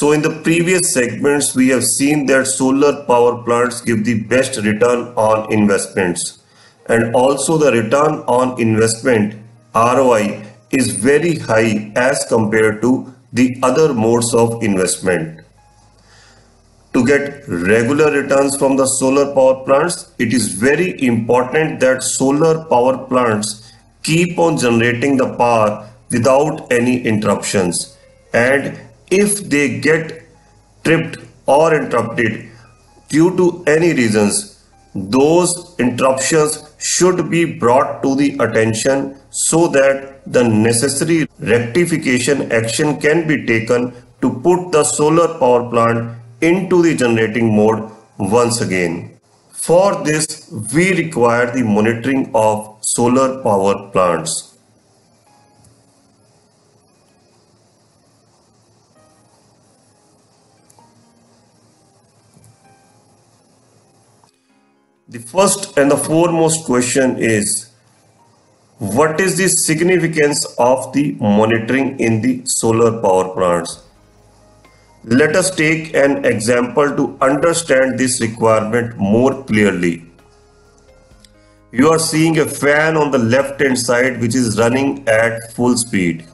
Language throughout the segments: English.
So in the previous segments, we have seen that solar power plants give the best return on investments. And also the return on investment ROI is very high as compared to the other modes of investment. To get regular returns from the solar power plants, it is very important that solar power plants keep on generating the power without any interruptions. And if they get tripped or interrupted due to any reasons, those interruptions should be brought to the attention so that the necessary rectification action can be taken to put the solar power plant into the generating mode once again. For this, we require the monitoring of solar power plants. The first and the foremost question is, what is the significance of the monitoring in the solar power plants? Let us take an example to understand this requirement more clearly. You are seeing a fan on the left hand side which is running at full speed,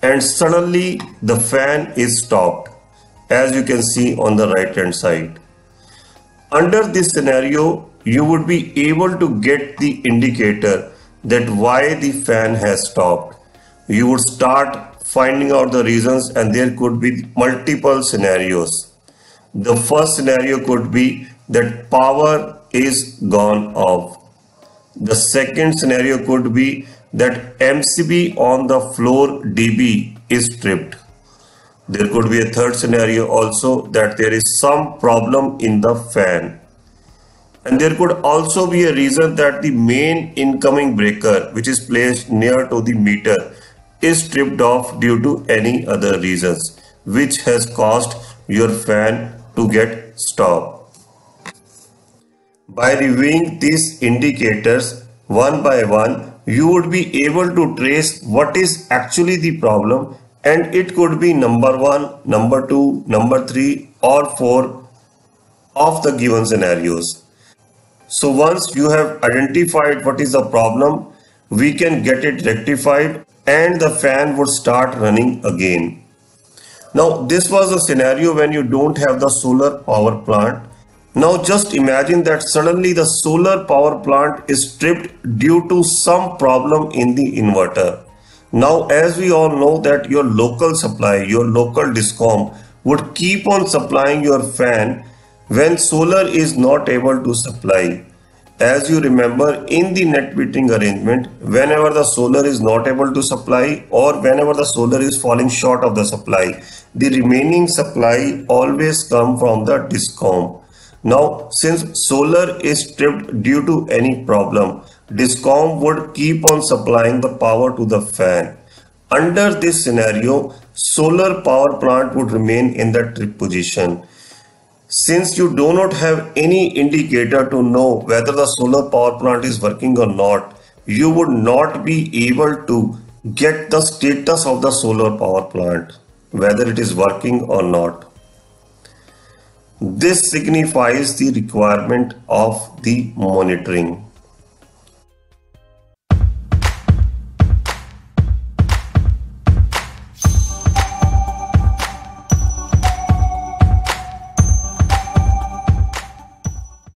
and suddenly the fan is stopped, as you can see on the right hand side. Under this scenario, you would be able to get the indicator that why the fan has stopped. You would start finding out the reasons, and there could be multiple scenarios. The first scenario could be that power is gone off. The second scenario could be that MCB on the floor dB is tripped. There could be a third scenario also, that there is some problem in the fan. And there could also be a reason that the main incoming breaker, which is placed near to the meter, is tripped off due to any other reasons, which has caused your fan to get stopped. By reviewing these indicators one by one, you would be able to trace what is actually the problem, and it could be number 1, number 2, number 3 or 4 of the given scenarios. So once you have identified what is the problem, we can get it rectified and the fan would start running again. Now this was a scenario when you don't have the solar power plant. Now just imagine that suddenly the solar power plant is tripped due to some problem in the inverter. Now as we all know that your local supply, your local DISCOM would keep on supplying your fan when solar is not able to supply. As you remember, in the net metering arrangement, whenever the solar is not able to supply or whenever the solar is falling short of the supply, the remaining supply always come from the DISCOM. Now, since solar is tripped due to any problem, DISCOM would keep on supplying the power to the fan. Under this scenario, solar power plant would remain in the trip position. Since you do not have any indicator to know whether the solar power plant is working or not, you would not be able to get the status of the solar power plant, whether it is working or not. This signifies the requirement of the monitoring.